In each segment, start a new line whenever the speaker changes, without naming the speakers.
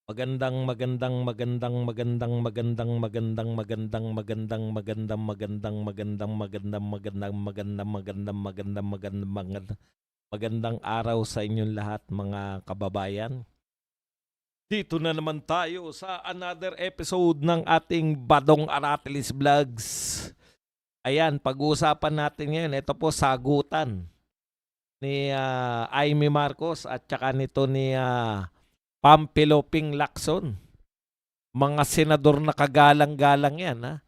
Magandang magandang magandang magandang magandang magandang magandang magandang magandang magandang magandang magandang magandang magandang magandang magandang magandang magandang magandang araw sa inyong lahat mga kababayan. Dito na naman tayo sa another episode ng ating Badong Aratilis Vlogs. Ayan, pag-uusapan natin ngayon, ito po sagutan ni Amy Marcos at saka nito ni Pampilo Ping Lacson. Mga senador na kagalang-galang yan, ha?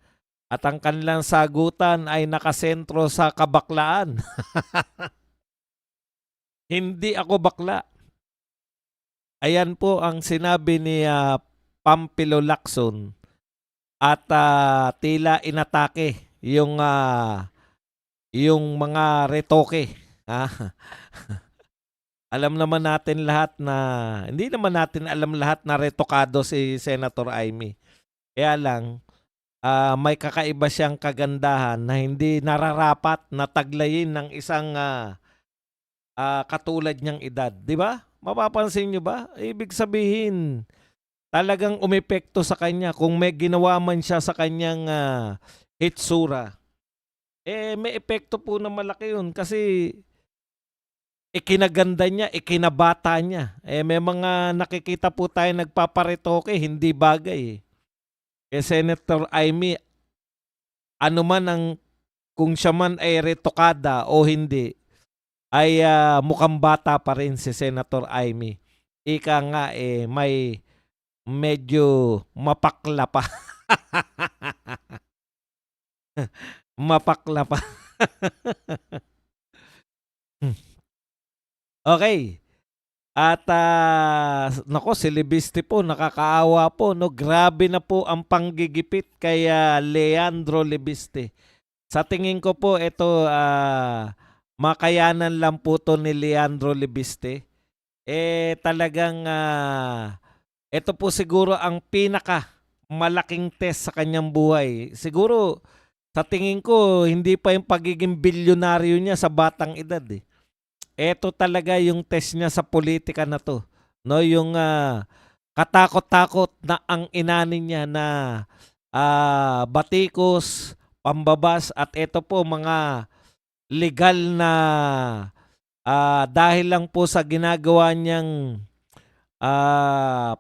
At ang kanilang sagutan ay nakasentro sa kabaklaan. Hindi ako bakla. Ayan po ang sinabi ni Pampilo Lacson at tila inatake yung mga retoke. Ah, alam naman natin lahat na hindi naman natin alam lahat na retokado si Senator Amy. Kaya lang may kakaiba siyang kagandahan na hindi nararapat na taglayin ng isang katulad niyang edad, 'di ba? Mapapansin niyo ba? Ibig sabihin, talagang umepekto sa kanya kung may ginawa man siya sa kanyang hitsura. May epekto po na malaki 'yun kasi ikinaganda niya, ikinabata niya. May mga nakikita po tayo nagpaparetoke, hindi bagay. Senator Amy, ano man ang kung siya man ay retokada o hindi, ay mukhang bata pa rin si Senator Amy. Ika nga may medyo mapakla pa. Mapakla pa. Okay. At nako, si Libiste po nakakaawa po, no. Grabe na po ang panggigipit kay Leandro Libiste. Sa tingin ko po ito makayanan lang po to ni Leandro Libiste. Talagang ito po siguro ang pinaka malaking test sa kanyang buhay. Siguro sa tingin ko hindi pa yung pagiging bilyonaryo niya sa batang edad eh. Ito talaga yung test niya sa politika na to. No, yung katakot-takot na ang inanin niya na batikos, pambabas at ito po mga legal na dahil lang po sa ginagawa niyang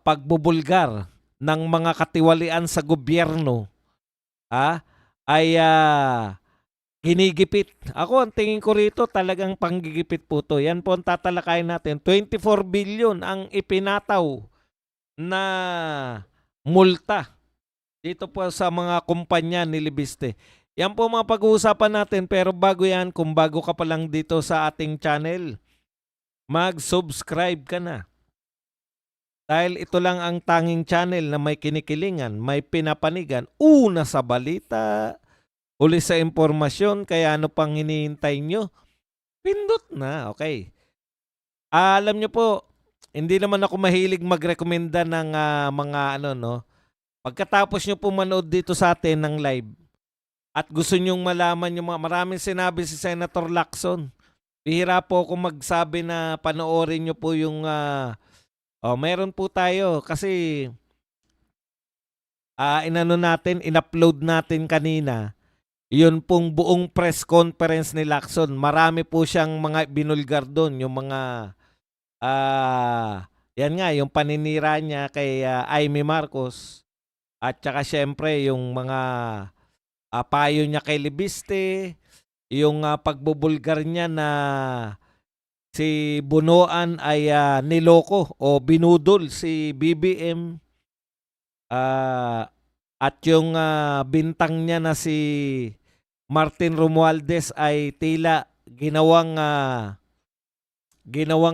pagbubulgar ng mga katiwalian sa gobyerno, ay ginigipit. Ako, ang tingin ko rito talagang panggigipit po to. Yan po ang tatalakayin natin. 24 billion ang ipinataw na multa dito po sa mga kumpanya ni Libiste. Yan po mga pag-uusapan natin, pero bago yan, kung bago ka pa lang dito sa ating channel, mag-subscribe ka na. Dahil ito lang ang tanging channel na may kinikilingan, may pinapanigan, una sa balita, huli sa impormasyon, kaya ano pang hinihintay nyo? Pindot na, okay. Alam nyo po, hindi naman ako mahilig magrekomenda ng mga ano, no? Pagkatapos nyo po manood dito sa atin ng live, at gusto nyong malaman yung maraming sinabi si Senator Lacson. Bihira po ako magsabi na panoorin nyo po yung meron po tayo kasi inano natin, in-upload natin kanina. Yun pong buong press conference ni Lacson. Marami po siyang mga binulgar doon, yung mga yan nga, yung paninira niya kay Amy Marcos at saka syempre yung mga payo niya kay Libiste, yung pagbubulgar niya na si Bunuan ay niloko o binudol si BBM, at yung bintang niya na si Martin Romualdez ay tila ginawang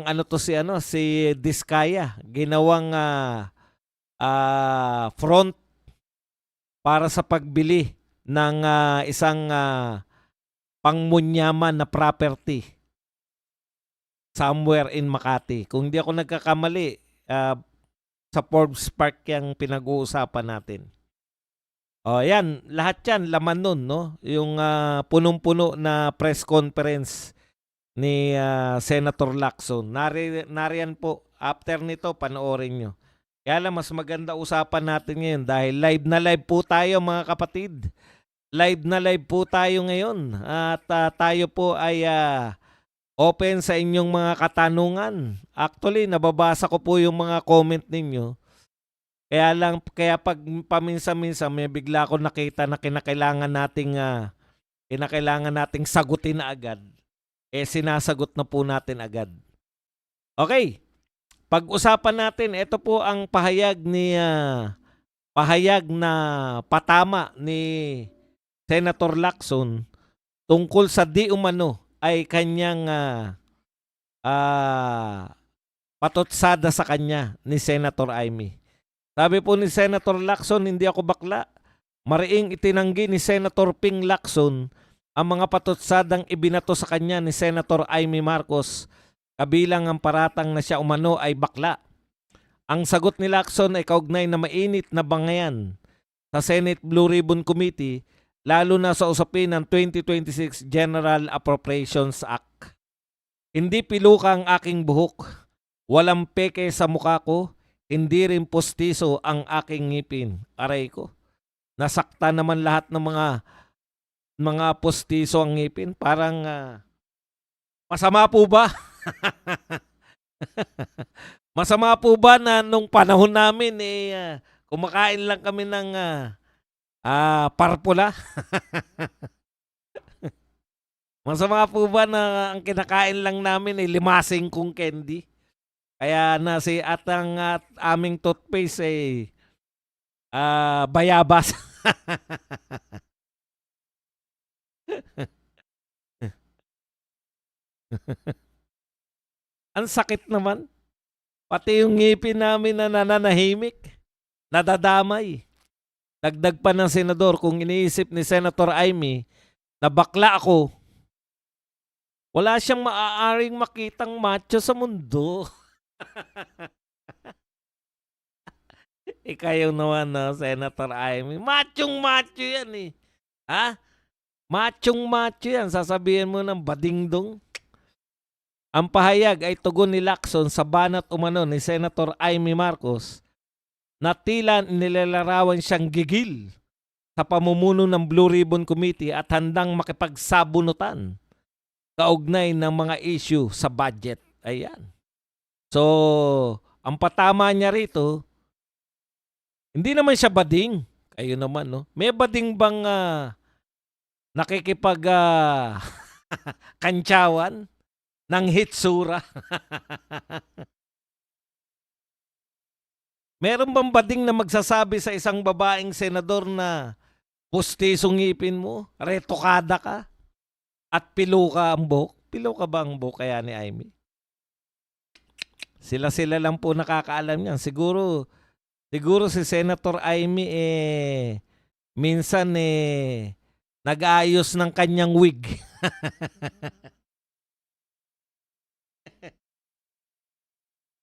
ano to si Diskaya, ginawang front para sa pagbili ng isang pangmunyaman na property somewhere in Makati. Kung di ako nagkakamali, sa Forbes Park yung pinag-uusapan natin. Yan, lahat yan laman nun, no? Yung punong-puno na press conference ni Senator Lacson. Nariyan po, after nito, panoorin nyo. Kaya lang mas maganda usapan natin ngayon dahil live na live po tayo mga kapatid. Live na live po tayo ngayon at tayo po ay open sa inyong mga katanungan. Actually, nababasa ko po yung mga comment ninyo. Kaya pag paminsan-minsan may bigla ko nakita na kinakailangan nating sagutin na agad. Sinasagot na po natin agad. Okay. Pag-usapan natin, ito po ang pahayag na patama ni Senator Lacson tungkol sa di umano ay kanyang patutsada sa kanya ni Senator Amy. Sabi po ni Senator Lacson, hindi ako bakla. Mariing itinanggi ni Senator Ping Lacson ang mga patutsadang ibinato sa kanya ni Senator Amy Marcos, kabilang ang paratang na siya umano ay bakla. Ang sagot ni Lacson ay kaugnay na mainit na bangayan sa Senate Blue Ribbon Committee, lalo na sa usapin ng 2026 General Appropriations Act. Hindi piluka ang aking buhok, walang peke sa mukha ko, hindi rin postiso ang aking ngipin. Aray ko. Nasakta naman lahat ng mga postiso ang ngipin. Parang masama po ba? Masama po ba na nung panahon namin kumakain lang kami ng parpula? Masama po ba na ang kinakain lang namin ay limasing kong candy? Kaya ang aming toothpaste ay bayabas. Ang sakit naman. Pati yung ngipin namin na nananahimik, nadadamay. Dagdag pa ng senador, kung iniisip ni Senator Amy na bakla ako, wala siyang maaaring makitang macho sa mundo. Ikaw naman na Senator Amy. Machong-macho yan eh. Ha? Machong-macho yan. Sasabihin mo ng badingdong. Ang pahayag ay tugon ni Lacson sa banat umano ni Senator Amy Marcos na tila nilalarawan siyang gigil sa pamumuno ng Blue Ribbon Committee at handang makipagsabunutan kaugnay ng mga issue sa budget. Ayan. So, ang patama niya rito, hindi naman siya bading. Ayun naman, no? May bading bang nakikipag kantsawan ng hitsura? Meron bang bading na magsasabi sa isang babaeng senador na pustisong ngipin mo, retokada ka, at piluka ang buhok? Piluka ba ang buhok kaya ni Amy? Sila lang po nakakaalam niyan. Siguro si Senator Amy minsan nag-aayos ng kanyang wig.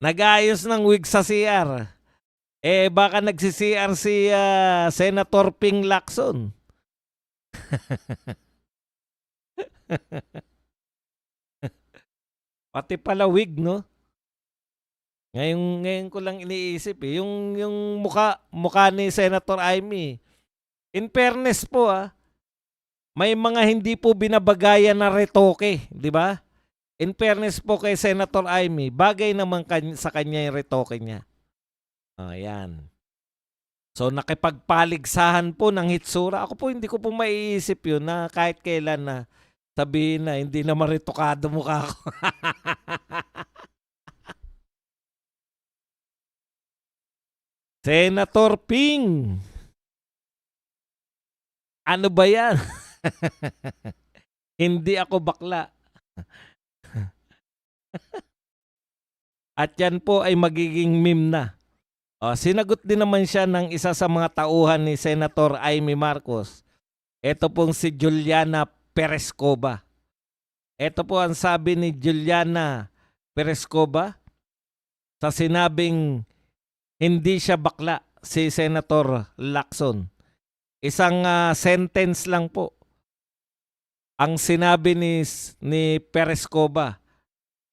Nag-aayos ng wig sa CR. Baka nagsi-CR si Senator Ping Lacson. Pati pala wig, no? Ngayon ko lang iniisip yung mukha ni Senator Amy. In fairness po may mga hindi po binabagayan na retoke, di ba? In fairness po kay Senator Amy, bagay naman sa kanya yung retoke niya. Ayan. So nakipagpaligsahan po ng hitsura. Ako po hindi ko po maiisip yun na kahit kailan na sabihin na hindi na maritokado mukha ko. Senator Ping. Ano ba yan? Hindi ako bakla. At yan po ay magiging meme na. Sinagot din naman siya ng isa sa mga tauhan ni Senator Amy Marcos. Ito pong si Juliana Perescoba. Ito po ang sabi ni Juliana Perescoba sa sinabing hindi siya bakla si Senator Lacson. Isang sentence lang po ang sinabi ni Perescoba,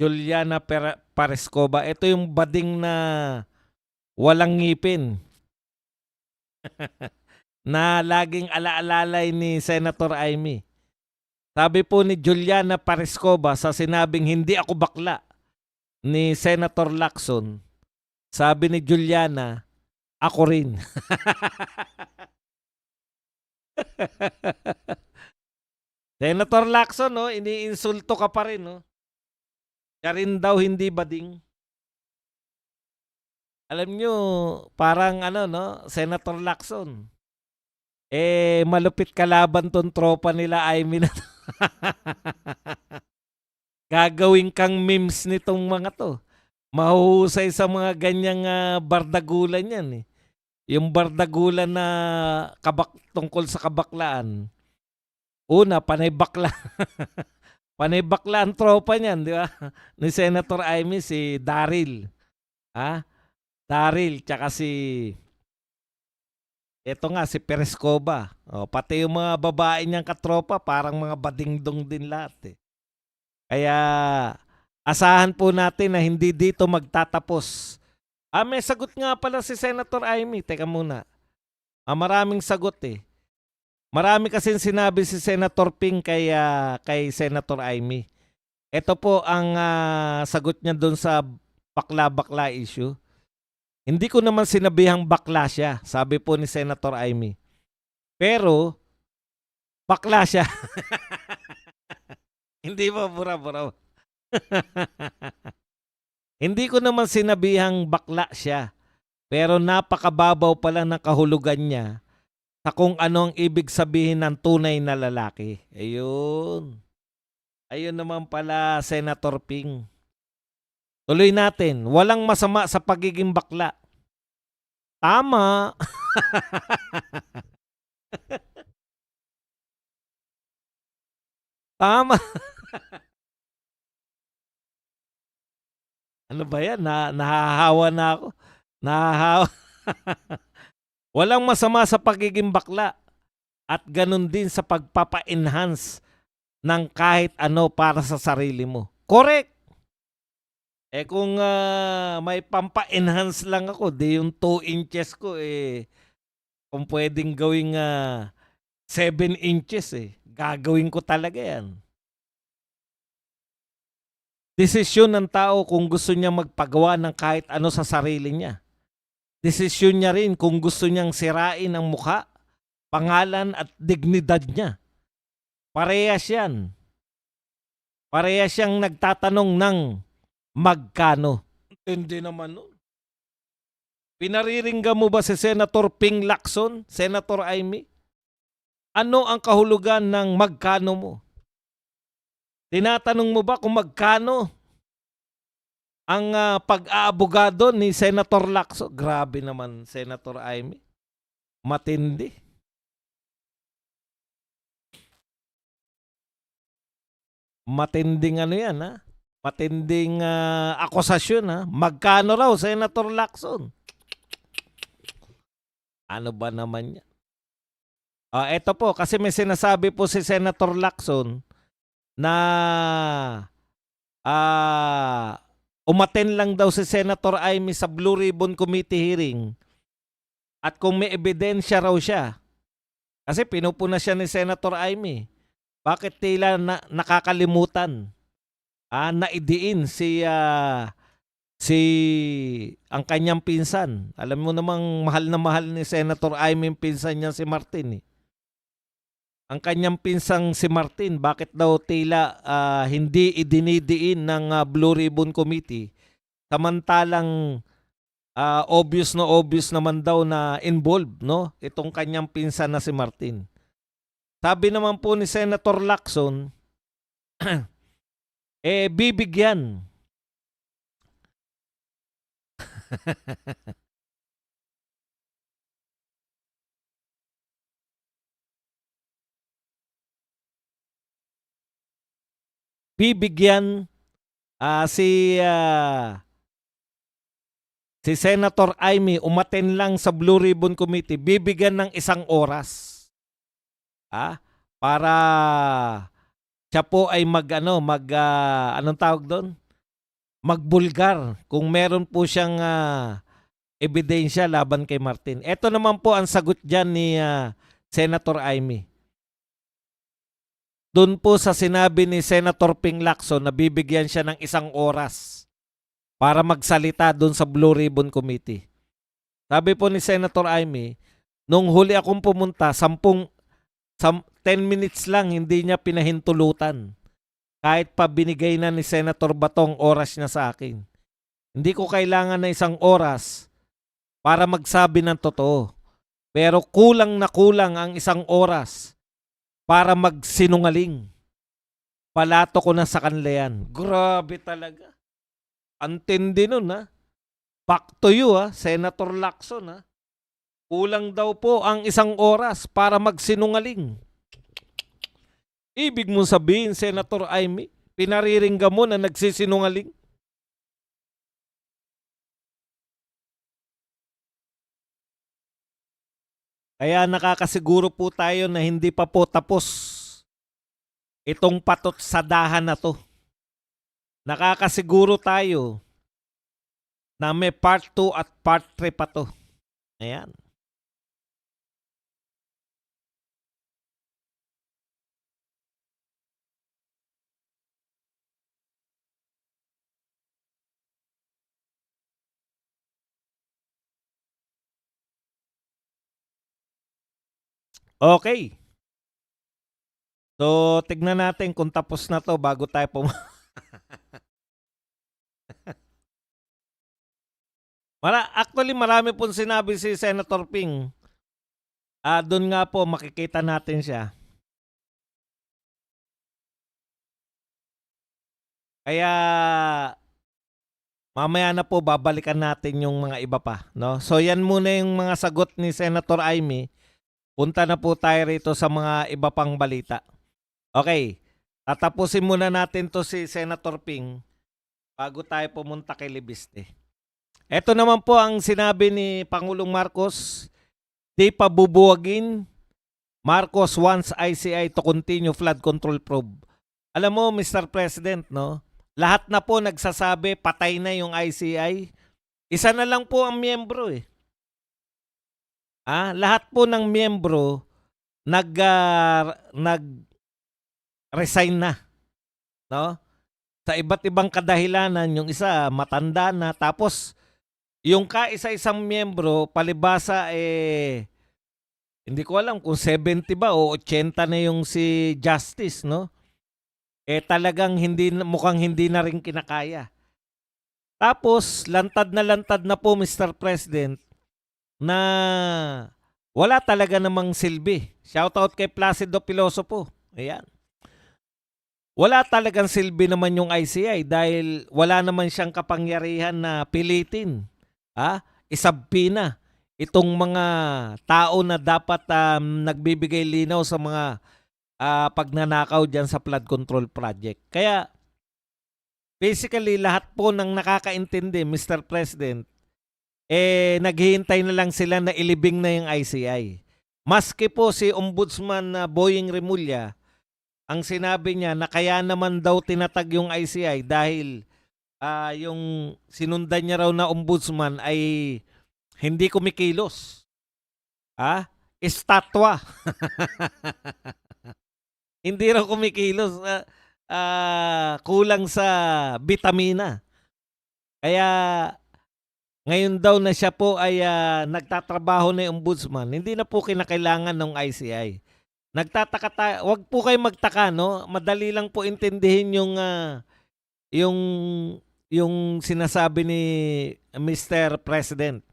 Juliana Perescoba. Ito yung bading na walang ngipin na laging alaalalay ni Senator Amy. Sabi po ni Juliana Parescoba sa sinabing hindi ako bakla ni Senator Lacson, sabi ni Juliana, ako rin. Senator Lacson, no, iniinsulto ka pa rin, no? Siya rin daw hindi bading. Alam nyo, parang ano, no, Senator Lacson, malupit kalaban tong tropa nila Amy na to. Gagawin kang memes nitong mga to. Mahuhusay sa mga ganyang bardagulan yan eh. Yung bardagulan na tungkol sa kabaklaan. Una, panay bakla. Panay bakla ang tropa niyan, di ba? Ni Senator Amy, si Daryl. Daryl, tsaka ito nga, si Perescoba. Pati yung mga babae niyang katropa, parang mga badingdong din lahat eh. Kaya, asahan po natin na hindi dito magtatapos. May sagot nga pala si Senator Amy. Teka muna. Maraming sagot eh. Marami kasing sinabi si Senator Ping kay Senator Amy. Ito po ang sagot niya doon sa bakla-bakla issue. Hindi ko naman sinabihang bakla siya, sabi po ni Senator Amy. Pero, bakla siya. Hindi ba, bura-bura? Hindi ko naman sinabihang bakla siya. Pero napakababaw pala ng kahulugan niya sa kung ano ang ibig sabihin ng tunay na lalaki. Ayun. Ayun naman pala, Senator Ping. Tuloy natin. Walang masama sa pagiging bakla. Tama. Tama. Ano ba yan? Nahahawa na ako. Nahahawa. Walang masama sa pagiging bakla at ganun din sa pagpapa-enhance ng kahit ano para sa sarili mo. Correct! Kung may pampa-enhance lang ako, di yung 2 inches ko kung pwedeng gawing 7 inches gagawin ko talaga yan. Desisyon ng tao kung gusto niya magpagawa ng kahit ano sa sarili niya. Desisyon niya rin kung gusto niyang sirain ang mukha, pangalan at dignidad niya. Parehas yan. Parehas siyang nagtatanong ng magkano. Hindi naman nun. Pinariringgan mo ba si Senator Ping Lacson, Senator Amy? Ano ang kahulugan ng magkano mo? Tinatanong mo ba kung magkano ang pag-aabogado ni Senator Lacson? Grabe naman, Senator Amy. Matindi. Matinding ano yan, ha? Matinding akusasyon, ha? Magkano raw, Senator Lacson? Ano ba naman yan? Ito po, kasi may sinasabi po si Senator Lacson na umaten lang daw si Senator Amy sa Blue Ribbon Committee hearing at kung may ebidensya raw siya, kasi pinupuna siya ni Senator Amy, bakit tila nakakalimutan na idiin si ang kanyang pinsan. Alam mo namang mahal na mahal ni Senator Amy yung pinsan niya si Martin. Ang kanyang pinsang si Martin, bakit daw tila hindi idinidiin ng Blue Ribbon Committee samantalang obvious naman daw na involved, no? Itong kanyang pinsan na si Martin. Sabi naman po ni Senator Lacson, bibigyan. Bibigyan si Senator Amy umaten lang sa Blue Ribbon Committee, bibigyan ng 1 oras. Para siya po ay anong tawag doon? Magbulgar. Kung meron po siyang ebidensya laban kay Martin. Ito naman po ang sagot dyan ni Senator Amy. Doon po sa sinabi ni Senator Ping Lacson na bibigyan siya ng 1 oras para magsalita doon sa Blue Ribbon Committee. Sabi po ni Senator Amy, nung huli akong pumunta, 10 minutes lang hindi niya pinahintulutan. Kahit pa binigay na ni Senator Batong oras niya sa akin. Hindi ko kailangan na 1 oras para magsabi ng totoo. Pero kulang na kulang ang 1 oras para magsinungaling. Palato ko na sa kanila yan. Grabe talaga. Antindi nun ha. Back to you ha, Senator Lacson ha. Kulang daw po ang 1 oras para magsinungaling. Ibig mong sabihin, Senator Amy, pinariringgan mo na nagsisinungaling? Kaya nakakasiguro po tayo na hindi pa po tapos itong patotsadahan na to. Nakakasiguro tayo na may part 2 at part 3 pa to. Ayan. Okay. So, tignan natin kung tapos na to bago tayo Actually, marami pong sinabi si Senator Ping. Doon nga po, makikita natin siya. Kaya, mamaya na po, babalikan natin yung mga iba pa. No? So, yan muna yung mga sagot ni Senator Amy. Punta na po tayo rito sa mga iba pang balita. Okay, tatapusin muna natin to si Senator Ping bago tayo pumunta kay Libiste. Ito naman po ang sinabi ni Pangulong Marcos, di pa bubuwagin, Marcos wants ICI to continue flood control probe. Alam mo, Mr. President, no? Lahat na po nagsasabi patay na yung ICI. Isa na lang po ang miyembro eh. Lahat po ng miyembro nag-resign na, no? Sa iba't ibang kadahilanan, yung isa matanda na, tapos yung kaisa-isang miyembro palibasa hindi ko alam kung 70 ba o 80 na yung si Justice, no? Talagang mukhang hindi na rin kinakaya. Tapos lantad na po, Mr. President, na wala talaga namang silbi. Shoutout kay Placido Pilosopo. Ayan. Wala talagang silbi naman yung ICI dahil wala naman siyang kapangyarihan na pilitin. Isabpina itong mga tao na dapat nagbibigay linaw sa mga pagnanakaw dyan sa flood control project. Kaya basically lahat po ng nakakaintindi, Mr. President, naghihintay na lang sila na ilibing na yung ICI. Maski po si Ombudsman Boying Remulla, ang sinabi niya na kaya naman daw tinatag yung ICI dahil yung sinundan niya raw na ombudsman ay hindi kumikilos. Estatwa. Hindi raw kumikilos. Kulang sa bitamina. Kaya ngayon daw na siya po ay nagtatrabaho na yung ombudsman, hindi na po kinakailangan ng ICI. Nagtataka tayo, wag po kayo magtaka, no? Madali lang po intindihin yung sinasabi ni Mr. President.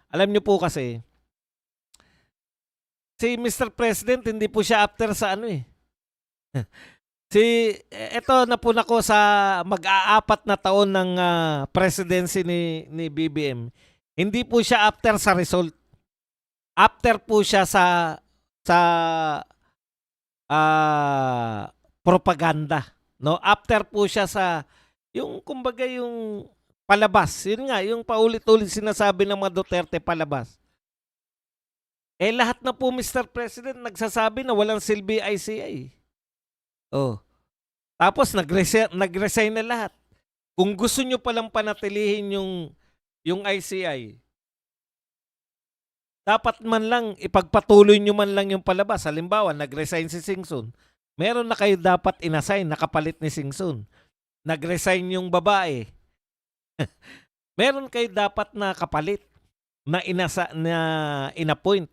Alam niyo po kasi, si Mr. President hindi po siya after sa eto na po nako sa mag-aapat na taon ng presidency ni BBM. Hindi po siya after sa result. After po siya sa propaganda, no? After po siya sa yung kumbaga yung palabas. Yun nga, yung paulit-ulit sinasabi ng mga Duterte palabas. Lahat na po, Mr. President, nagsasabi na walang silbi ICI. Tapos nag-resign na lahat. Kung gusto nyo palang panatilihin yung ICI, Dapat man lang ipagpatuloy nyo man lang yung palabas. Halimbawa, nag-resign si Singson. Meron na kayo dapat inassign nakapalit ni Singson. Nag-resign yung babae. Meron kayo dapat na kapalit na inappoint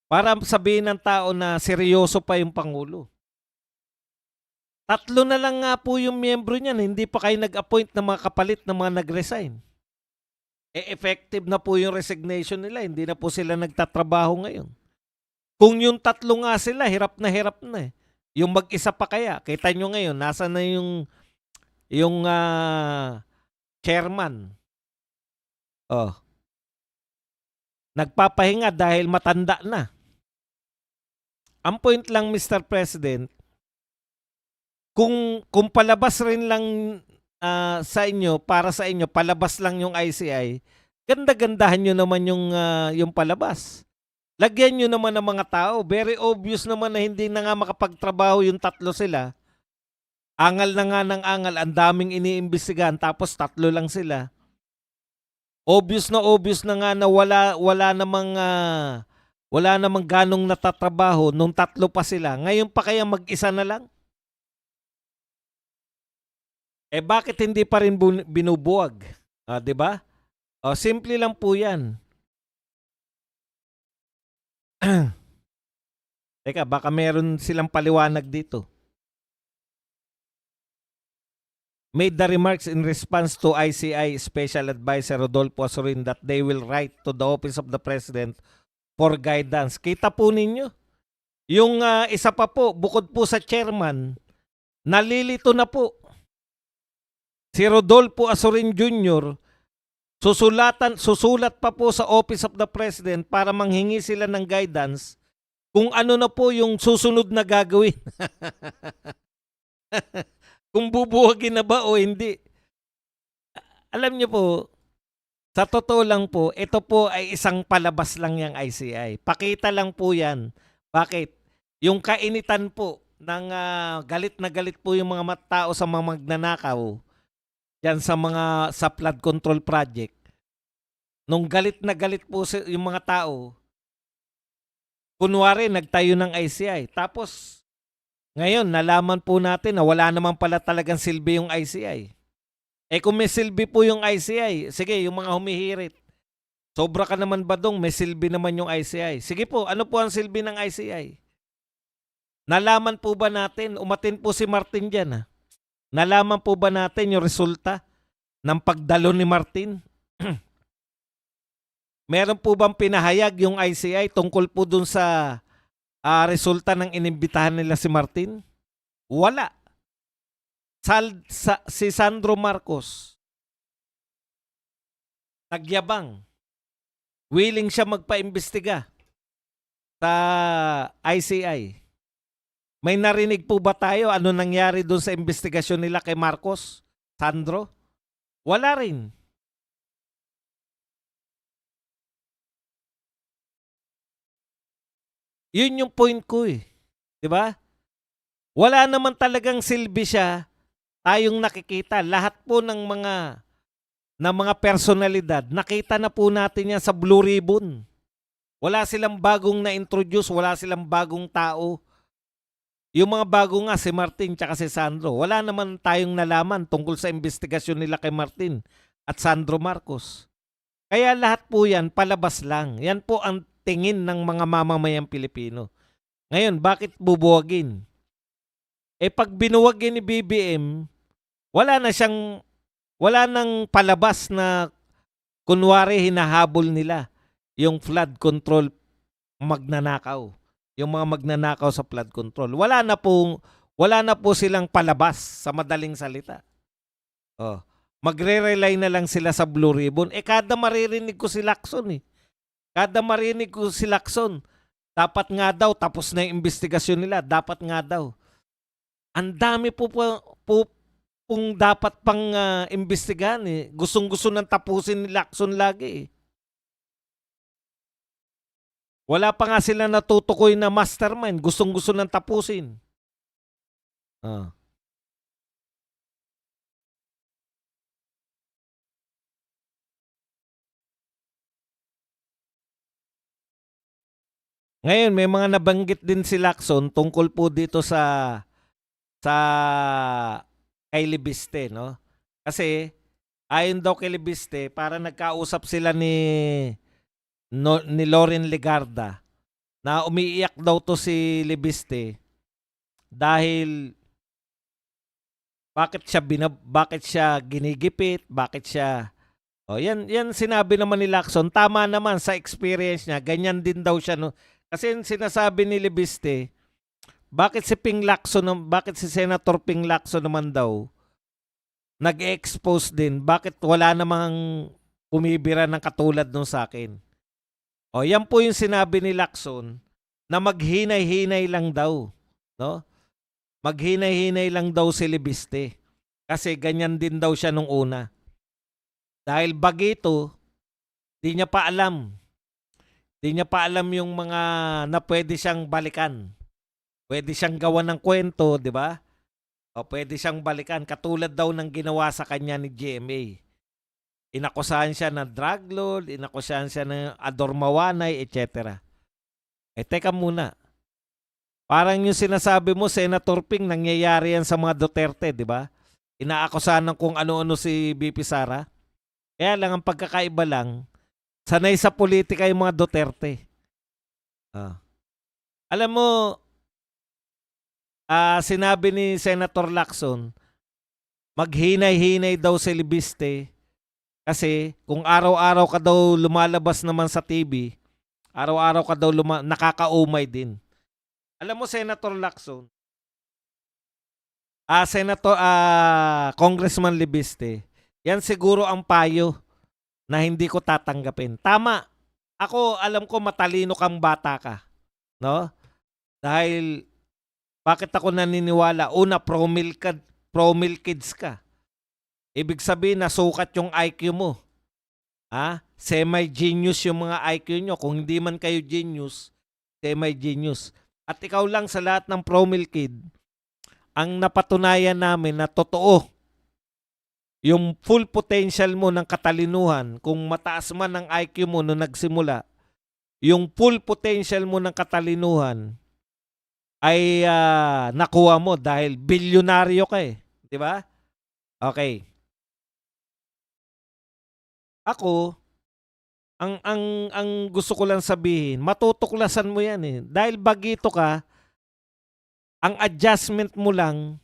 para sabihin ng tao na seryoso pa yung Pangulo. 3 na lang nga po yung miyembro niyan, hindi pa kayo nag-appoint ng mga kapalit ng mga nag-resign. Effective na po yung resignation nila, hindi na po sila nagtatrabaho ngayon. Kung yung 3 nga sila, hirap na eh. Yung mag-isa pa kaya, kita nyo ngayon, nasa na yung chairman. Oh. Nagpapahinga dahil matanda na. Ang point lang, Mr. President, kung palabas rin lang sa inyo, para sa inyo, palabas lang yung ICI, ganda-gandahan nyo naman yung palabas. Lagyan nyo naman ng mga tao. Very obvious naman na hindi na nga makapagtrabaho yung 3 sila. Angal na nga ng angal, ang daming iniimbestigahan, tapos 3 lang sila. Obvious na nga na wala namang ganong natatrabaho nung 3 pa sila. Ngayon pa kaya mag-isa na lang? Bakit hindi pa rin binubuwag? 'Di ba? Simple lang po 'yan. Teka, baka meron silang paliwanag dito. Made the remarks in response to ICI Special Advisor Rodolfo Azurin that they will write to the Office of the President for guidance. Kita po ninyo? Yung isa pa po, bukod po sa chairman, nalilito na po. Si Rodolfo Azurin Jr., susulat pa po sa Office of the President para manghingi sila ng guidance kung ano na po yung susunod na gagawin. Kung bubuwagin na ba o hindi. Alam niyo po, sa totoo lang po, ito po ay isang palabas lang yung ICI. Pakita lang po yan. Bakit? Yung kainitan po ng galit na galit po yung mga tao sa mga magnanakaw yan sa flood control project. Nung galit na galit po yung mga tao, kunwari nagtayo ng ICI. Tapos ngayon nalaman po natin na wala naman pala talagang silbi yung ICI. Kung may silbi po yung ICI, sige, yung mga humihirit. Sobra ka naman ba dong may silbi naman yung ICI? Sige po, ano po ang silbi ng ICI? Nalaman po ba natin, umatin po si Martin dyan nalaman po ba natin yung resulta ng pagdalo ni Martin? Meron po bang pinahayag yung ICI tungkol po dun sa resulta ng inimbitahan nila si Martin? Wala. Si Sandro Marcos, nagyabang. Willing siya magpaimbestiga sa ICI. May narinig po ba tayo ano nangyari doon sa investigasyon nila kay Marcos? Sandro? Wala rin. Yun yung point ko eh. 'Di ba? Wala naman talagang silbi siya tayong nakikita. Lahat po ng mga personalidad, nakita na po natin yan sa Blue Ribbon. Wala silang bagong na-introduce, wala silang bagong tao. Yung mga bago nga, si Martin tsaka si Sandro, wala naman tayong nalaman tungkol sa investigasyon nila kay Martin at Sandro Marcos. Kaya lahat po yan, palabas lang. Yan po ang tingin ng mga mamamayang Pilipino. Ngayon, bakit bubuwagin? Pag binuwagin ni BBM, wala nang palabas na kunwari hinahabol nila yung flood control magnanakaw. Yung mga magnanakaw sa flood control. Wala na po silang palabas sa madaling salita. Magre-rely na lang sila sa Blue Ribbon. Kada maririnig ko si Lacson dapat nga daw tapos na yung investigasyon nila. Dapat nga daw. Ang dami po pong dapat pang imbestigahan eh. Gustong-gusto nang tapusin ni Lacson lagi eh. Wala pa nga sila natutukoy na mastermind. Gustong-gusto nang tapusin. Ngayon may mga nabanggit din si Lacson tungkol po dito sa kay Libiste, no? Kasi ayon daw kay Libiste, para nagkausap sila ni Loren Legarda na umiiyak daw to si Libiste dahil bakit siya ginigipit, bakit siya yan sinabi naman ni Lacson, tama naman sa experience niya, ganyan din daw siya, no. Kasi yung sinasabi ni Libiste, bakit si Senator Ping Lacson naman daw nag-expose din, bakit wala namang bumibira ng katulad nung sa akin. Yan po yung sinabi ni Lacson na maghinay-hinay lang daw, no? Maghinay-hinay lang daw si Libiste. Kasi ganyan din daw siya nung una. Dahil bagito, di niya pa alam. Di niya pa alam yung mga na pwede siyang balikan. Pwede siyang gawa ng kwento, di ba? O pwede siyang balikan. Katulad daw ng ginawa sa kanya ni GMA. Inakusahan siya ng drug lord, inakusahan siya ng adormawanay, etc. Teka muna. Parang yung sinasabi mo, Senator Ping, nangyayari yan sa mga Duterte, di ba? Inaakusahan ng kung ano-ano si BP Sara. Kaya lang, ang pagkakaiba lang, sanay sa politika yung mga Duterte. Alam mo, sinabi ni Senator Lacson, maghinay-hinay daw si Libiste kasi kung araw-araw ka daw lumalabas naman sa TV, araw-araw ka daw nakakaumay din. Alam mo, Senator Lacson, Congressman Libiste, yan siguro ang payo na hindi ko tatanggapin. Tama. Ako, alam ko matalino kang bata ka. No? Dahil, bakit ako naniniwala? Una, pro-mill kids ka. Ibig sabihin, nasukat yung IQ mo. Semi-genius yung mga IQ nyo. Kung hindi man kayo genius, semi-genius. At ikaw lang sa lahat ng pro-mill kid, ang napatunayan namin na totoo yung full potential mo ng katalinuhan, kung mataas man ang IQ mo nung nagsimula, yung full potential mo ng katalinuhan ay nakuha mo dahil bilyonaryo ka eh. Di ba? Okay. Ako, ang gusto ko lang sabihin, matutuklasan mo yan eh. Dahil bagito ka, ang adjustment mo lang,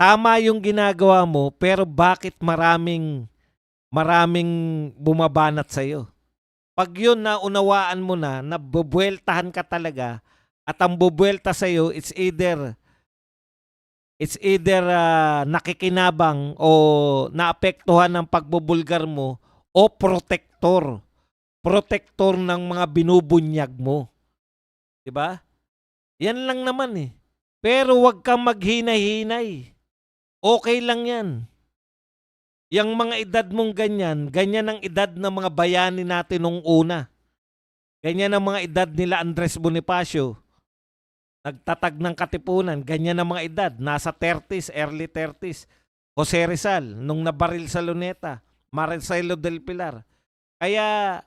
tama yung ginagawa mo, pero bakit maraming bumabanat sa'yo? Pag yun na unawaan mo na, nabubueltahan ka talaga, at ang bubuelta sa'yo, it's either nakikinabang o naapektuhan ng pagbubulgar mo o protector. Protector ng mga binubunyag mo. Diba? Yan lang naman eh. Pero wag kang maghinay-hinay. Okay lang yan. Yang mga edad mong ganyan ang edad ng mga bayani natin nung una. Ganyan ang mga edad nila Andres Bonifacio. Nagtatag ng katipunan, ganyan ang mga edad. Nasa 30s, early 30s. Jose Rizal, nung nabaril sa Luneta. Maricelo del Pilar. Kaya,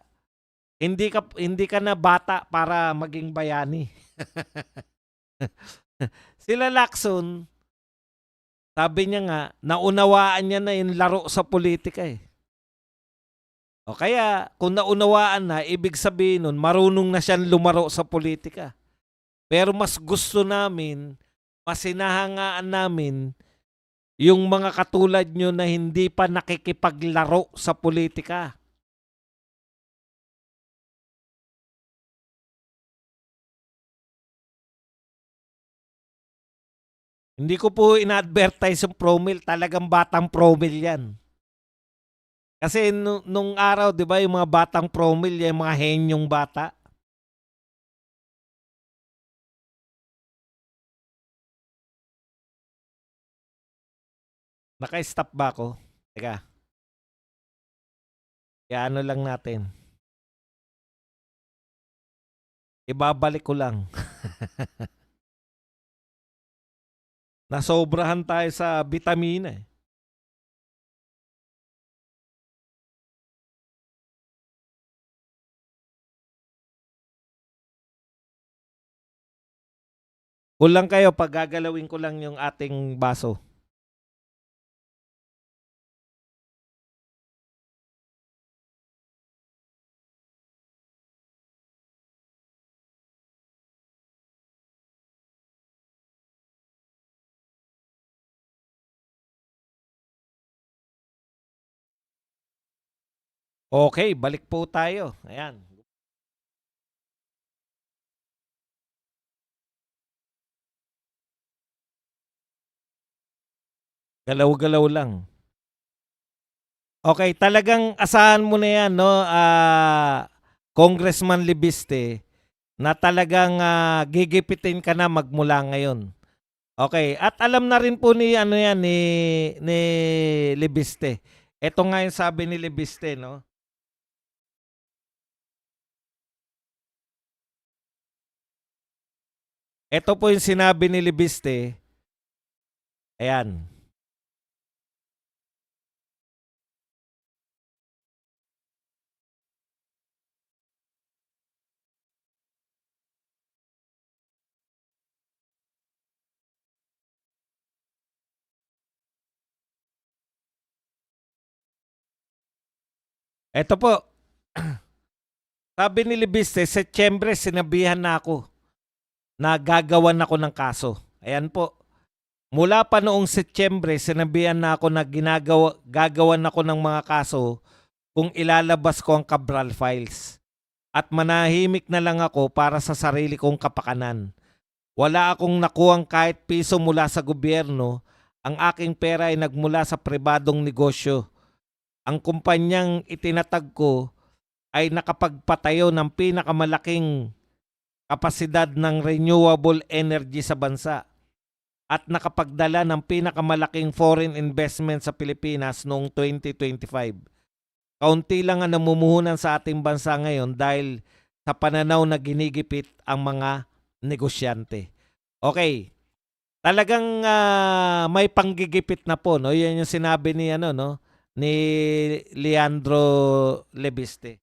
hindi ka na bata para maging bayani. Sila Lacson, sabi niya nga, naunawaan niya na yung laro sa politika eh. O kaya, kung naunawaan na, ibig sabihin nun, marunong na siyang lumaro sa politika. Pero mas gusto namin, mas hinahangaan namin, yung mga katulad nyo na hindi pa nakikipaglaro sa politika. Hindi ko po ina-advertise yung promil. Talagang batang promil yan. Kasi nung araw, di ba, yung mga batang promil, yung mga henyong bata. Naka-stop ba ako? Teka. Kaya ano lang natin. Ibabalik ko lang. Nasobrahan tayo sa vitamina eh. Kulang kayo pag gagalawin ko lang yung ating baso. Okay, balik po tayo. Ayan. Galaw-galaw lang. Okay, talagang asahan mo na yan, no, Congressman Libiste, na talagang gigipitin ka na magmula ngayon. Okay, at alam na rin po ni ano yan ni Libiste. Ito nga yung sabi ni Libiste, no. Ito po yung sinabi ni Libiste. Ayan. Ito po. Sabi ni Libiste, Setyembre sinabihan na ako na gagawan ako ng kaso. Ayan po. Mula pa noong Setyembre, sinabihan na ako na gagawan ako ng mga kaso kung ilalabas ko ang Cabral Files. At manahimik na lang ako para sa sarili kong kapakanan. Wala akong nakuhang kahit piso mula sa gobyerno. Ang aking pera ay nagmula sa pribadong negosyo. Ang kumpanyang itinatag ko ay nakapagpatayo ng pinakamalaking kapasidad ng renewable energy sa bansa at nakapagdala ng pinakamalaking foreign investment sa Pilipinas noong 2025. Kaunti lang ang namumuhunan sa ating bansa ngayon dahil sa pananaw na ginigipit ang mga negosyante. Okay, talagang may panggigipit na po, no? Yan yung sinabi ni ano, no, ni Leandro Lebiste.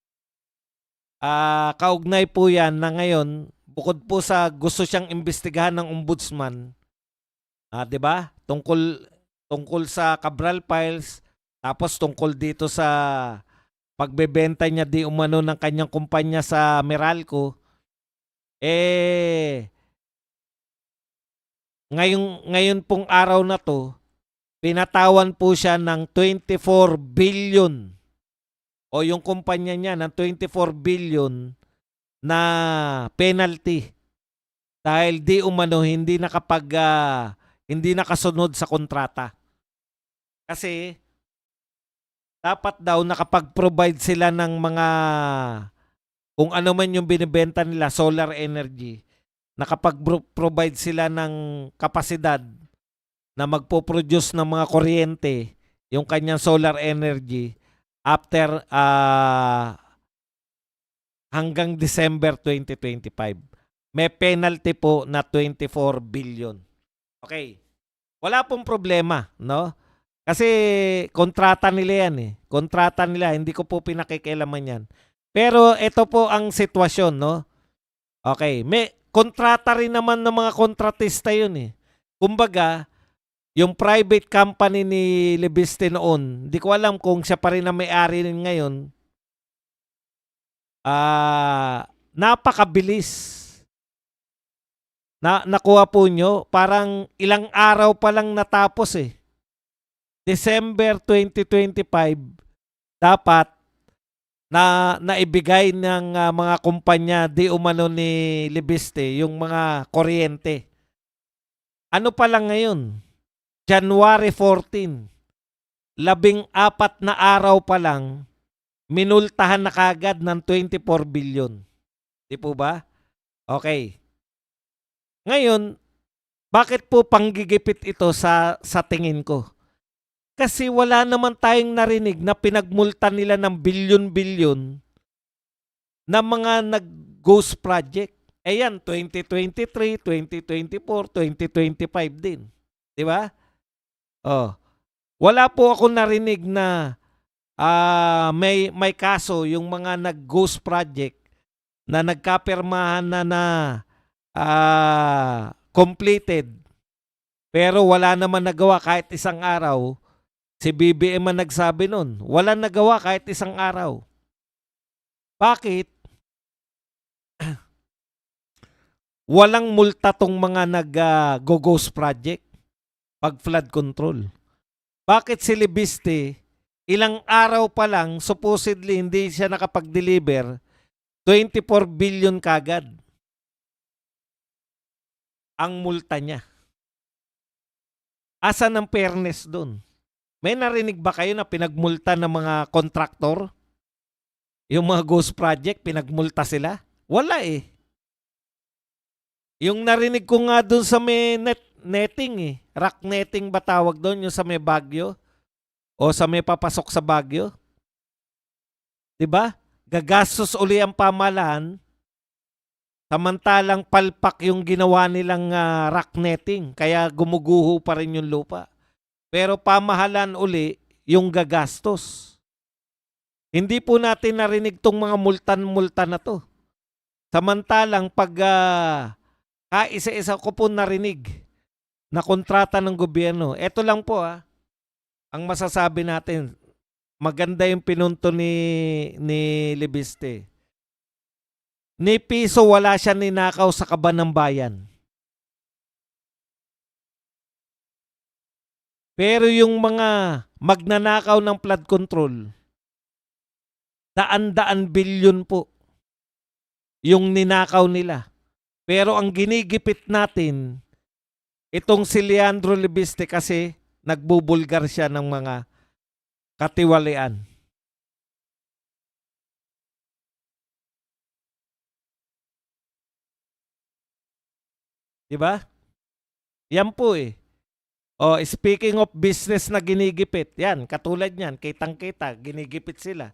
Kaugnay po yan na ngayon, bukod po sa gusto siyang imbestigahan ng ombudsman, 'di ba? Tungkol sa Cabral Files, tapos tungkol dito sa pagbebenta niya di umano ng kanyang kumpanya sa Meralco, eh ngayon pong araw na to, pinatawan po siya ng 24 billion o yung kumpanya niya ng 24 billion na penalty dahil di umano hindi nakasunod sa kontrata. Kasi dapat daw nakapag-provide sila ng mga kung ano man yung binibenta nila, solar energy. Nakapag-provide sila ng kapasidad na magpo-produce ng mga kuryente, yung kanyang solar energy after hanggang December 2025. May penalty po na 24 billion. Okay. Wala pong problema, no? Kasi kontrata nila yan eh. Kontrata nila, hindi ko po pinakikialaman yan. Pero ito po ang sitwasyon, no? Okay, may kontrata rin naman ng mga kontratista yun eh. Kumbaga, yung private company ni Lebiste noon, hindi ko alam kung siya pa rin ang may-ari rin ngayon, napakabilis. Nakuha po nyo, parang ilang araw pa lang natapos eh. December 2025, dapat na naibigay ng mga kumpanya di umano ni Libiste yung mga kuryente. Ano pa lang ngayon? January 14. 14 na araw pa lang, minultahan na kagad ng 24 billion. Di po ba? Okay. Ngayon, bakit po panggigipit ito sa tingin ko? Kasi wala naman tayong narinig na pinagmulta nila ng bilyon-bilyon na mga nag-ghost project. Eh yan, 2023, 2024, 2025 din. Di ba? Oh. Wala po ako narinig na may kaso yung mga nag-ghost project na nagkapirmahan na completed. Pero wala naman nagawa kahit isang araw. Si BBM ang nagsabi nun. Wala nagawa kahit isang araw. Bakit? Walang multa tong mga nag-ghost project pag flood control. Bakit si Libiste, ilang araw pa lang, supposedly hindi siya nakapag-deliver, 24 billion kagad ang multa niya. Asan ang fairness doon? May narinig ba kayo na pinagmulta ng mga kontraktor? Yung mga ghost project, pinagmulta sila? Wala eh. Yung narinig ko nga doon sa may netting eh. Rock netting ba tawag doon? Yung sa may Baguio? O sa may papasok sa Baguio? Diba? Gagastos uli ang pamahalaan. Samantalang palpak yung ginawa nilang rock netting. Kaya gumuguho pa rin yung lupa. Pero pamahalaan uli yung gagastos. Hindi po natin narinig tong mga multan-multa na to. Samantalang pag kaisa-isa ko po narinig na kontrata ng gobyerno. Ito lang po ang masasabi natin. Maganda yung pinunto ni Libiste. Ni piso wala siya ninakaw sa kaban ng bayan. Pero yung mga magnanakaw ng flood control, daan-daan bilyon po yung ninakaw nila. Pero ang ginigipit natin, itong si Leandro Libiste kasi nagbubulgar siya ng mga katiwalian. Diba? Yan po eh. Oh, speaking of business na ginigipit, yan, katulad yan, kitang-kita, ginigipit sila.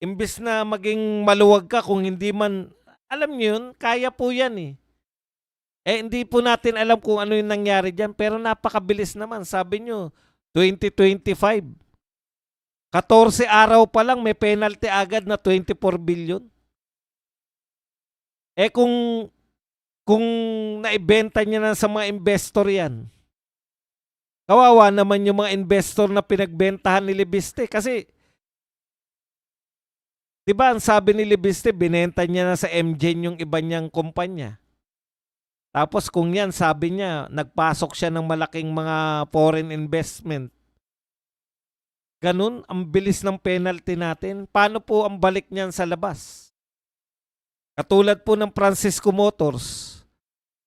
Imbis na maging maluwag ka kung hindi man, alam niyo yun, kaya po yan eh. Hindi po natin alam kung ano yung nangyari dyan, pero napakabilis naman. Sabi nyo, 2025. 14 araw pa lang, may penalty agad na 24 billion. Kung naibenta niya na sa mga investor yan, kawawa naman yung mga investor na pinagbentahan ni Libiste. Kasi, di ba ang sabi ni Libiste, binenta niya na sa MGen yung iba niyang kumpanya. Tapos kung yan, sabi niya, nagpasok siya ng malaking mga foreign investment. Ganun, ang bilis ng penalty natin. Paano po ang balik niyan sa labas? Katulad po ng Francisco Motors,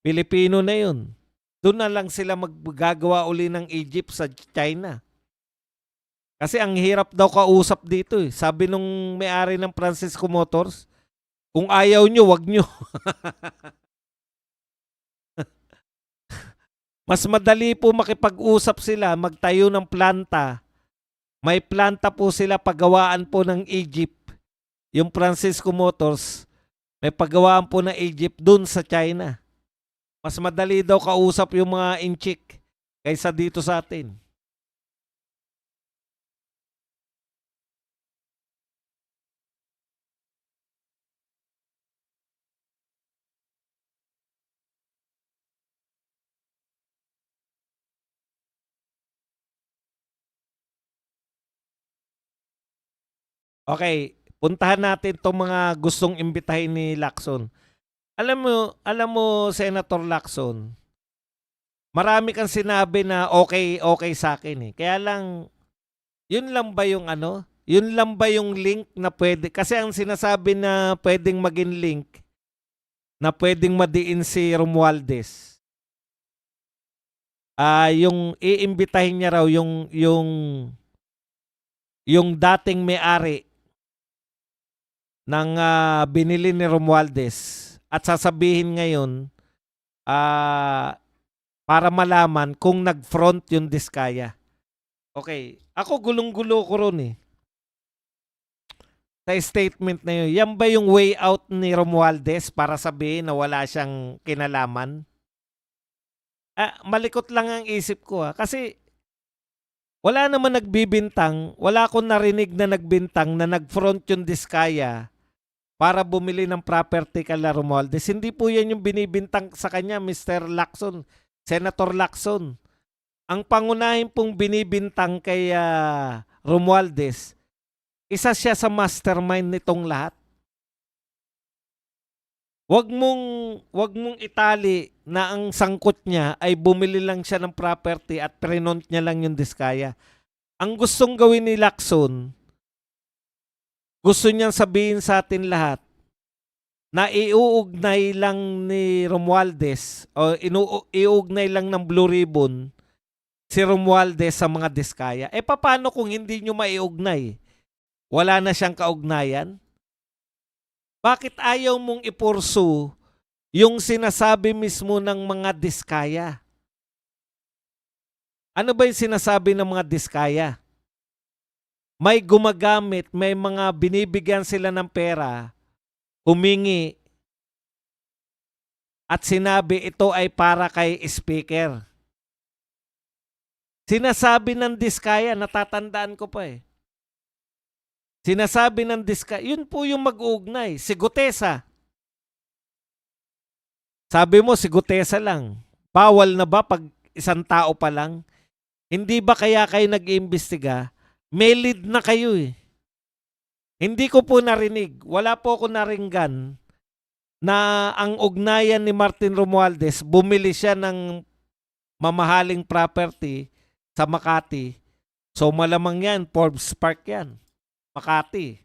Pilipino na yun. Doon na lang sila maggagawa uli ng Egypt sa China. Kasi ang hirap daw kausap dito eh. Sabi nung may-ari ng Francisco Motors, kung ayaw nyo, wag nyo. Mas madali po makipag-usap sila, magtayo ng planta. May planta po sila, paggawaan po ng Egypt. Yung Francisco Motors, may paggawaan po ng Egypt dun sa China. Mas madali daw kausap yung mga inchik kaysa dito sa atin. Okay, puntahan natin itong mga gustong imbitahin ni Lacson. Alam mo Senator Lacson, marami kang sinabi na okay sa akin eh. Kaya lang, yun lang ba yung ano? Yun lang ba yung link na pwede? Kasi ang sinasabi na pwedeng maging link na pwedeng madiin si Romualdez. Yung iimbitahin niya raw yung dating may-ari ng binili ni Romualdez at sasabihin ngayon para malaman kung nag-front yung Diskaya. Okay, ako gulong-gulo ko ron eh. Sa statement na yun, yan ba yung way out ni Romualdez para sabihin na wala siyang kinalaman? Malikot lang ang isip ko kasi wala naman nagbibintang, wala akong narinig na nagbintang na nag-front yung Diskaya para bumili ng property kala Romualdez. Hindi po yan yung binibintang sa kanya, Mr. Lacson, Senator Lacson. Ang pangunahin pong binibintang kay Romualdez, isa siya sa mastermind nitong lahat. Wag mong itali na ang sangkot niya ay bumili lang siya ng property at prenont niya lang yung diskaya. Ang gustong gawin ni Lacson, gusto niyang sabihin sa atin lahat na iuugnay lang ni Romualdez o iuugnay lang ng Blue Ribbon si Romualdez sa mga diskaya. Paano kung hindi nyo maiugnay? Wala na siyang kaugnayan? Bakit ayaw mong ipursu yung sinasabi mismo ng mga diskaya? Ano ba yung sinasabi ng mga diskaya? May gumagamit, may mga binibigyan sila ng pera, humingi, at sinabi ito ay para kay speaker. Sinasabi ng diskaya, natatandaan ko pa Sinasabi ng diskaya, yun po yung mag-uugnay. Si Gutesa. Sabi mo, si Gutesa lang. Bawal na ba pag isang tao pa lang? Hindi ba kaya kayo nag-iimbestiga? May lead na kayo Hindi ko po narinig, wala po ako naringgan na ang ugnayan ni Martin Romualdez, bumili siya ng mamahaling property sa Makati. So malamang yan, Forbes Park yan. Makati.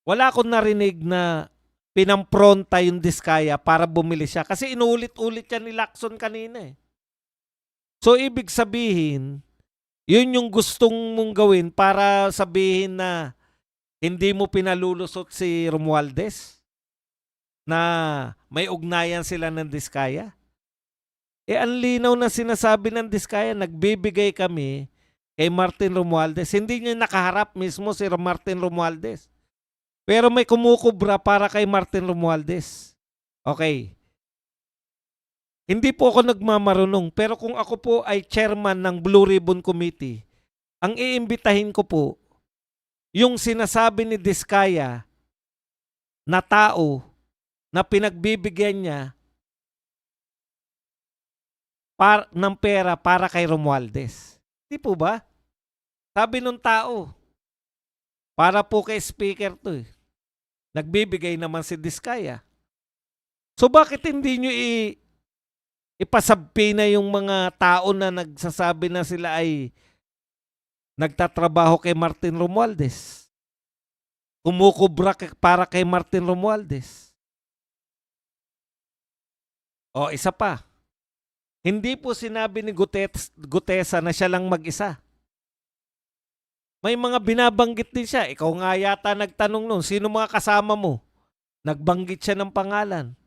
Wala akong narinig na pinampronta yung diskaya para bumili siya. Kasi inuulit-ulit yan ni Lacson kanina So ibig sabihin, yun yung gustong mong gawin para sabihin na hindi mo pinalulusot si Romualdez na may ugnayan sila ng diskaya. Ang linaw na sinasabi ng diskaya, nagbibigay kami kay Martin Romualdez. Hindi niya nakaharap mismo si Martin Romualdez. Pero may kumukubra para kay Martin Romualdez. Okay. Hindi po ako nagmamarunong, pero kung ako po ay chairman ng Blue Ribbon Committee, ang iimbitahin ko po, yung sinasabi ni Diskaya na tao na pinagbibigyan niya ng pera para kay Romualdez. Di po ba? Sabi nung tao, para po kay speaker to Nagbibigay naman si Diskaya. So bakit hindi nyo ipasabpi na yung mga tao na nagsasabi na sila ay nagtatrabaho kay Martin Romualdez? Kumukubra para kay Martin Romualdez. O isa pa, hindi po sinabi ni Gutesa na siya lang mag-isa. May mga binabanggit din siya. Ikaw nga yata nagtanong nun, sino mga kasama mo? Nagbanggit siya ng pangalan.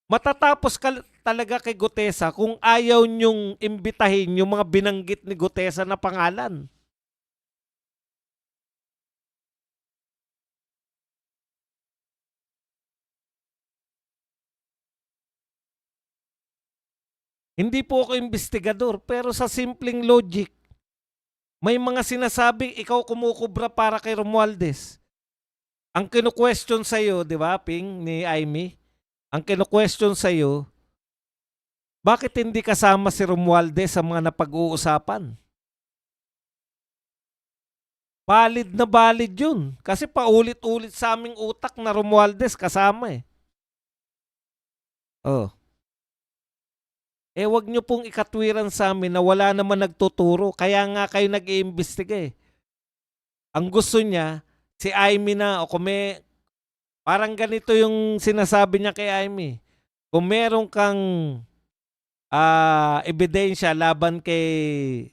Matatapos talaga kay Gutesa kung ayaw niyong imbitahin yung mga binanggit ni Gutesa na pangalan. Hindi po ako investigador, pero sa simpleng logic, may mga sinasabi, ikaw kumukubra para kay Romualdez. Ang kinu-question sa'yo, di ba, Ping, ni Aimee? Ang kinu-question sa'yo, bakit hindi kasama si Romualdez sa mga napag-uusapan? Valid na valid yun. Kasi paulit-ulit sa aming utak na Romualdez kasama Oh. Wag nyo pong ikatwiran sa amin na wala naman nagtuturo. Kaya nga kayo nag-iimbestiga Ang gusto niya, si Aimee na o kung may, parang ganito yung sinasabi niya kay Aimee. Kung meron kang ebidensya laban kay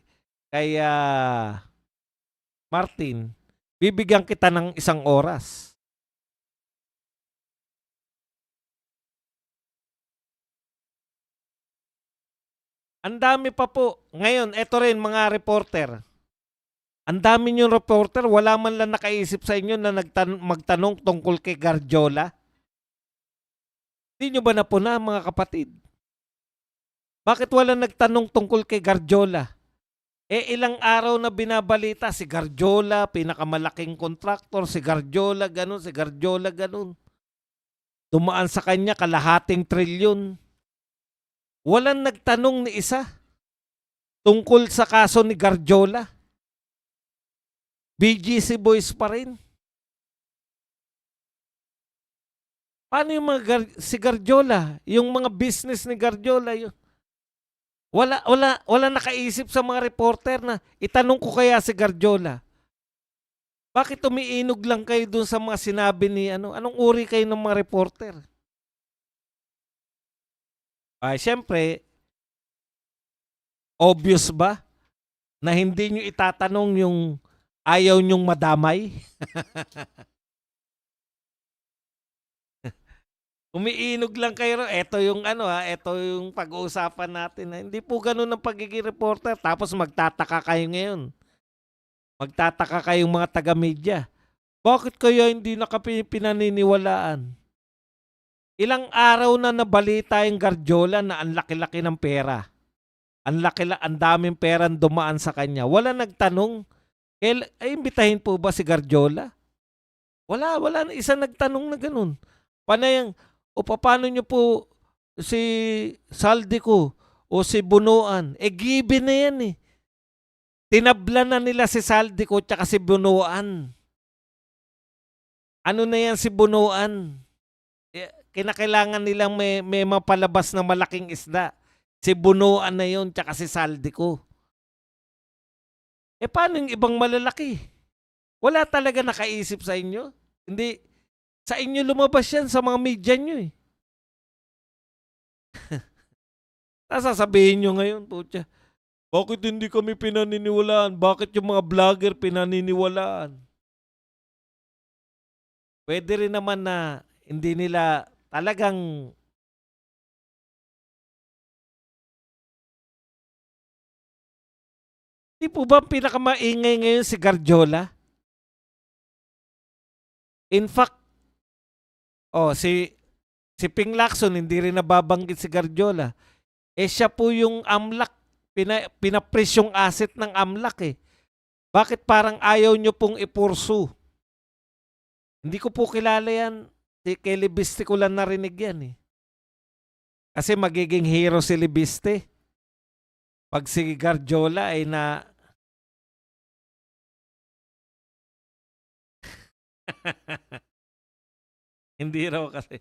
Martin, bibigyan kita ng 1 oras. Ang dami pa po. Ngayon, eto rin mga reporter. Ang dami niyong reporter, wala man lang nakaisip sa inyo na magtanong tungkol kay Garjola. Hindi nyo ba napuna mga kapatid? Bakit wala nagtanong tungkol kay Garjola? Ilang araw na binabalita si Garjola, pinakamalaking kontraktor, si Garjola ganun, si Garjola ganun. Dumaan sa kanya kalahating trilyon. Walang nagtanong ni isa tungkol sa kaso ni Garjola. BGC Boys pa rin. Paano yung si Garjola? Yung mga business ni Garjola, yun. Wala nakaisip sa mga reporter na itanong ko kaya si Garjola. Bakit umiinog lang kayo dun sa mga sinabi ni anong uri kayo ng mga reporter? Ay, syempre, obvious ba na hindi nyo itatanong yung ayaw nyong madamay? Umiinog lang kayo. Ito yung ito yung pag-uusapan natin. Hindi po ganun ang pagiging reporter. Tapos magtataka kayo ngayon. Magtataka kayong mga taga-media. Bakit kaya hindi na pinaniniwalaan? Ilang araw na nabalita yung Garjola na ang laki-laki ng pera. Ang daming pera dumaan sa kanya. Wala nagtanong. Ay, imbitahin po ba si Garjola? Wala na isa nagtanong na ganun. Panayang, o paano nyo po si Saldico o si Bunuan? Given na yan eh. Tinabla na nila si Saldico tsaka si Bunuan. Ano na yan si Bunuan? Kinakailangan nilang may mapalabas na malaking isda. Si Bunuan na yun tsaka si Saldico. Paano yung ibang malalaki? Wala talaga nakaisip sa inyo? Hindi. Sa inyo lumabas yan sa mga media nyo eh. Sasabihin nyo ngayon, putya, bakit hindi kami pinaniniwalaan? Bakit yung mga vlogger pinaniniwalaan? Pwede rin naman na hindi nila talagang di po ba pinakamaingay ngayon si Garjola? In fact, si Ping Lacson hindi rin nababanggit si Garjola. Siya po yung AMLAC, pinapres yung asset ng AMLAC eh. Bakit parang ayaw nyo pong ipursu? Hindi ko po kilala yan. Kay Libiste ko lang narinig yan eh. Kasi magiging hero si Libiste. Pag si Garjola ay na... Hindi raw kasi.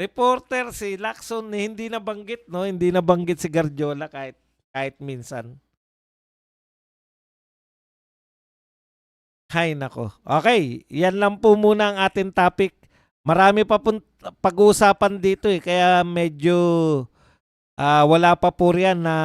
Reporter si Lacson hindi nabanggit, no? Hindi nabanggit si Garjola kahit minsan. Hay nako. Okay, yan lang po muna ang ating topic. Marami pa pong pag-uusapan dito eh, kaya medyo wala pa po riyan na